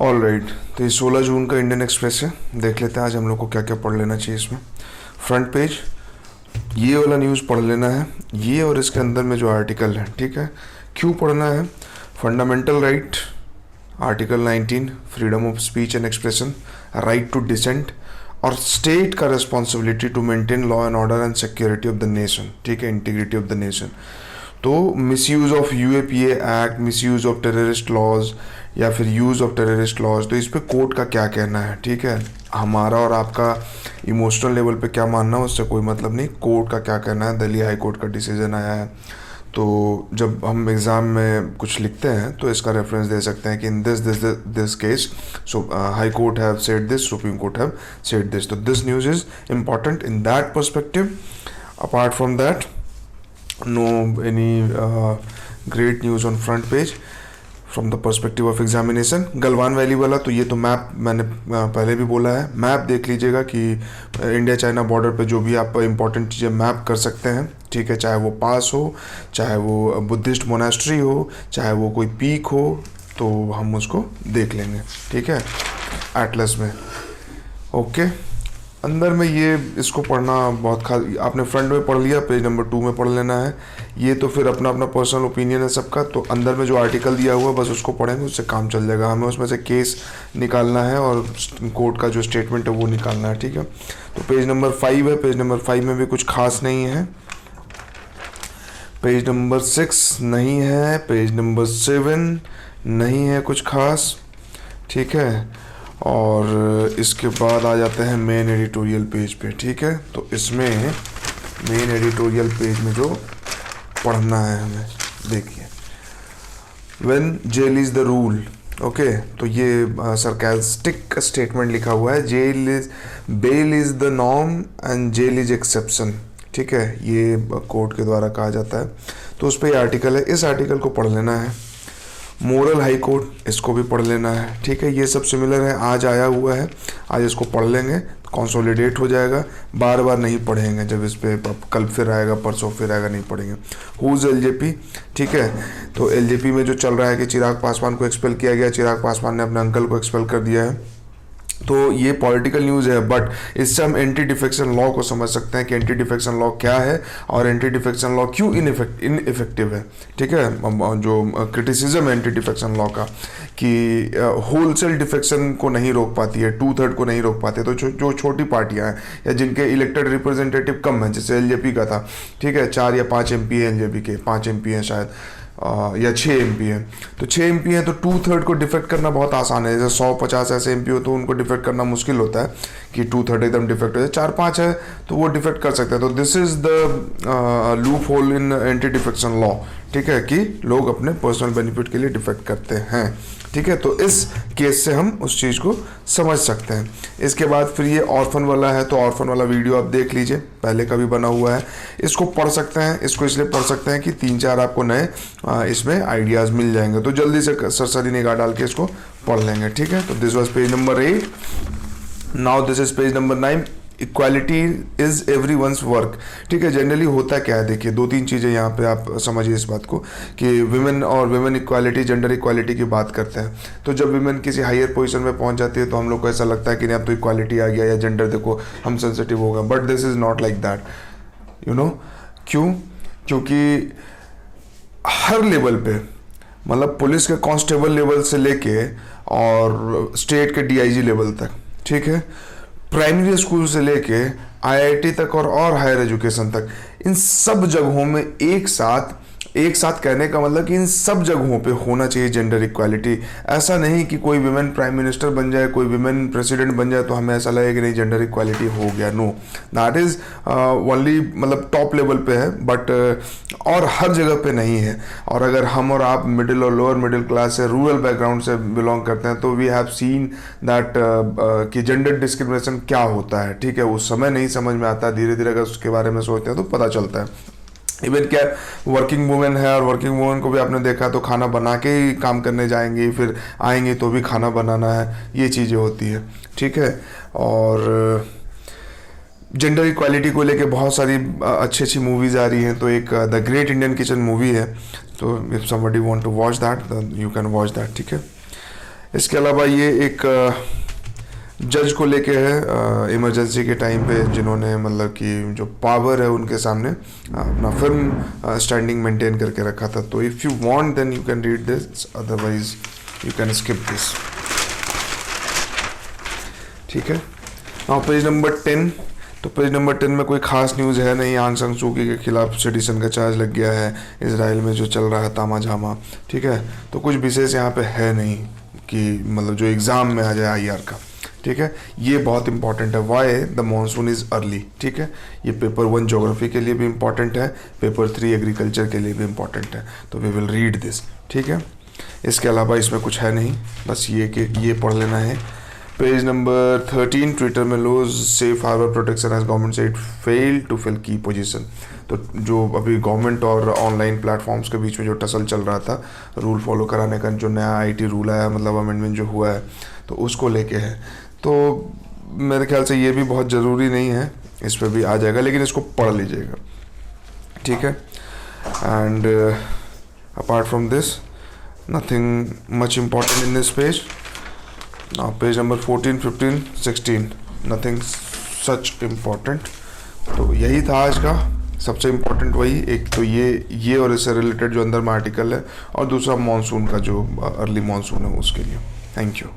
All right, तो ये 16 जून का इंडियन एक्सप्रेस है। देख लेते हैं आज हम लोग को क्या क्या पढ़ लेना चाहिए इसमें। फ्रंट पेज, ये वाला न्यूज़ पढ़ लेना है, ये और इसके अंदर में जो आर्टिकल है, ठीक है। क्यों पढ़ना है? Fundamental right, article 19, freedom of speech and expression, right to dissent, और स्टेट का responsibility to maintain law and order and security of the nation, ठीक है, इंटीग्रिटी ऑफ द नेशन। तो misuse of UAPA act, misuse of terrorist laws या फिर use of terrorist laws, तो इस पे कोर्ट का क्या कहना है, ठीक है। हमारा और आपका इमोशनल लेवल पे क्या मानना है उससे कोई मतलब नहीं, कोर्ट का क्या कहना है। दिल्ली हाई कोर्ट का डिसीजन आया है, तो जब हम एग्ज़ाम में कुछ लिखते हैं तो इसका रेफरेंस दे सकते हैं कि in this case so high court have said this, supreme court have said this. तो this news is important in that perspective. Apart from that, no any great news on front page from the perspective of examination। Galwan valley वाला तो ये तो map मैंने पहले भी बोला है, मैप देख लीजिएगा कि इंडिया चाइना बॉर्डर पे जो भी आप इंपॉर्टेंट चीज़ें मैप कर सकते हैं, ठीक है। चाहे वो पास हो, चाहे वो बुद्धिस्ट मोनास्ट्री हो, चाहे वो कोई पीक हो, तो हम उसको देख लेंगे, ठीक है, एटलस में। ओके, अंदर में ये इसको पढ़ना बहुत खास, आपने फ्रंट में पढ़ लिया, पेज नंबर 2 में पढ़ लेना है। ये तो फिर अपना अपना पर्सनल ओपिनियन है सबका, तो अंदर में जो आर्टिकल दिया हुआ है बस उसको पढ़ेंगे, उससे काम चल जाएगा। हमें उसमें से केस निकालना है और कोर्ट का जो स्टेटमेंट है वो निकालना है, ठीक है। तो पेज नंबर 5 है, पेज नंबर 5 में भी कुछ खास नहीं है। पेज नंबर 6 नहीं है, पेज नंबर 7 नहीं है कुछ खास, ठीक है। और इसके बाद आ जाते हैं मेन एडिटोरियल पेज पे, ठीक है। तो इसमें मेन एडिटोरियल पेज में जो पढ़ना है हमें, देखिए, when jail is the rule, okay. तो ये सरकास्टिक स्टेटमेंट लिखा हुआ है, bail is the norm and jail is exception, ठीक है, ये कोर्ट के द्वारा कहा जाता है। तो उस पर ये आर्टिकल है, इस आर्टिकल को पढ़ लेना है। मोरल हाई कोर्ट, इसको भी पढ़ लेना है, ठीक है। ये सब सिमिलर है, आज आया हुआ है, आज इसको पढ़ लेंगे, कंसोलिडेट हो जाएगा, बार बार नहीं पढ़ेंगे। जब इस पे कल फिर आएगा, परसों फिर आएगा, नहीं पढ़ेंगे। हुज एलजेपी, ठीक है। तो एलजेपी में जो चल रहा है कि चिराग पासवान को एक्सपेल किया गया, चिराग पासवान ने अपने अंकल को एक्सपेल कर दिया है, तो ये पॉलिटिकल न्यूज़ है। बट इससे हम एंटी डिफेक्शन लॉ को समझ सकते हैं कि एंटी डिफेक्शन लॉ क्या है और एंटी डिफेक्शन लॉ क्यों इनइफेक्टिव है, ठीक है। जो क्रिटिसिज्म है एंटी डिफेक्शन लॉ का कि होलसेल डिफेक्शन को नहीं रोक पाती है, 2/3 को नहीं रोक पाते, तो जो छोटी पार्टियां हैं या जिनके इलेक्टेड रिप्रेजेंटेटिव कम हैं, जैसे एलजेपी का था, ठीक है, 4 या 5 MP है एलजेपी के, 5 MP हैं शायद, या 6 MP हैं। तो 6 MP हैं तो 2/3 को डिफेक्ट करना बहुत आसान है। जैसे 100-50 ऐसे MP हो तो उनको डिफेक्ट करना मुश्किल होता है कि 2/3 एकदम डिफेक्ट हो जाए। 4-5 है तो वो डिफेक्ट कर सकते हैं। तो this is the loop hole in anti defection law, ठीक है, कि लोग अपने पर्सनल बेनिफिट के लिए डिफेक्ट करते हैं, ठीक है। तो इस केस से हम उस चीज़ को समझ सकते हैं। इसके बाद फिर ये ऑर्फन वाला है, तो ऑर्फन वाला वीडियो आप देख लीजिए, पहले का भी बना हुआ है। इसको पढ़ सकते हैं, इसको इसलिए पढ़ सकते हैं कि 3-4 आपको नए इसमें आइडियाज़ मिल जाएंगे, तो जल्दी से सरसरी निगाह डाल के इसको पढ़ लेंगे, ठीक है। तो this was page number 8, now this is page number 9। Equality is everyone's work, ठीक है। जनरली होता क्या है, देखिए 2-3 चीज़ें यहाँ पे आप समझिए इस बात को कि विमेन और विमेन इक्वालिटी, जेंडर इक्वालिटी की बात करते हैं, तो जब विमेन किसी हायर पोजीशन में पहुँच जाती है तो हम लोग को ऐसा लगता है कि नहीं अब तो इक्वालिटी आ गया या जेंडर देखो हम सेंसिटिव हो गए, but this is not like that, you know. क्यों? क्योंकि हर लेवल पे, मतलब पुलिस के कांस्टेबल लेवल से लेके और स्टेट के DIG लेवल तक, ठीक है, प्राइमरी स्कूल से लेके IIT तक और हायर एजुकेशन तक, इन सब जगहों में एक साथ कहने का मतलब कि इन सब जगहों पे होना चाहिए जेंडर इक्वालिटी। ऐसा नहीं कि कोई विमेन प्राइम मिनिस्टर बन जाए, कोई विमेन प्रेसिडेंट बन जाए तो हमें ऐसा लगे कि नहीं जेंडर इक्वालिटी हो गया। नो, दैट इज़ ओनली मतलब टॉप लेवल पे है, बट और हर जगह पे नहीं है। और अगर हम और आप मिडिल और लोअर मिडिल क्लास से, रूरल बैकग्राउंड से बिलोंग करते हैं, तो वी हैव सीन दैट कि जेंडर डिस्क्रिमिनेशन क्या होता है, ठीक है। उस समय नहीं समझ में आता, धीरे धीरे अगर उसके बारे में सोचते हैं तो पता चलता है। इवन क्या वर्किंग वुमेन है, और वर्किंग वुमेन को भी आपने देखा तो खाना बना के ही काम करने जाएंगी, फिर आएंगी तो भी खाना बनाना है, ये चीज़ें होती है, ठीक है। और जेंडर इक्वालिटी को लेके बहुत सारी अच्छी अच्छी मूवीज़ आ रही हैं, तो एक the great Indian kitchen movie है, तो if somebody want to watch that you can watch that, ठीक है। इसके अलावा ये एक जज को लेके है, इमरजेंसी के टाइम पे जिन्होंने मतलब कि जो पावर है उनके सामने अपना फिल्म स्टैंडिंग मेंटेन करके रखा था। तो if you want then you can read this, otherwise you can skip this. ठीक है। Now page number 10। तो पेज नंबर 10 में कोई खास न्यूज़ है नहीं। आंग सान सू की के खिलाफ सेडिशन का चार्ज लग गया है, इसराइल में जो चल रहा है तामा झामा। ठीक है। तो कुछ विशेष यहाँ पे है नहीं कि मतलब जो एग्ज़ाम में आ जाए आईआर का। ठीक है। ये बहुत इंपॉर्टेंट है, why the monsoon is early. ठीक है। ये पेपर 1 ज्योग्राफी के लिए भी इंपॉर्टेंट है, पेपर 3 एग्रीकल्चर के लिए भी इंपॉर्टेंट है। तो वी विल रीड दिस। ठीक है। इसके अलावा इसमें कुछ है नहीं, बस ये कि ये पढ़ लेना है। पेज नंबर 13, ट्विटर में lose safe harbour protection as government से इट फेल टू फिल की पोजीशन। तो जो अभी गवर्नमेंट और ऑनलाइन प्लेटफॉर्म्स के बीच में जो टसल चल रहा था रूल फॉलो कराने का, जो नया आईटी रूल आया मतलब अमेंडमेंट जो हुआ है तो उसको लेके है। तो मेरे ख्याल से ये भी बहुत ज़रूरी नहीं है, इस पर भी आ जाएगा, लेकिन इसको पढ़ लीजिएगा। ठीक है। And apart from this nothing much important in this page. Now page number 14, 15, 16, nothing such important। तो यही था आज का सबसे इम्पोर्टेंट, वही एक तो ये और इससे रिलेटेड जो अंदर में आर्टिकल है, और दूसरा मॉनसून का जो अर्ली मॉनसून है उसके लिए। Thank you.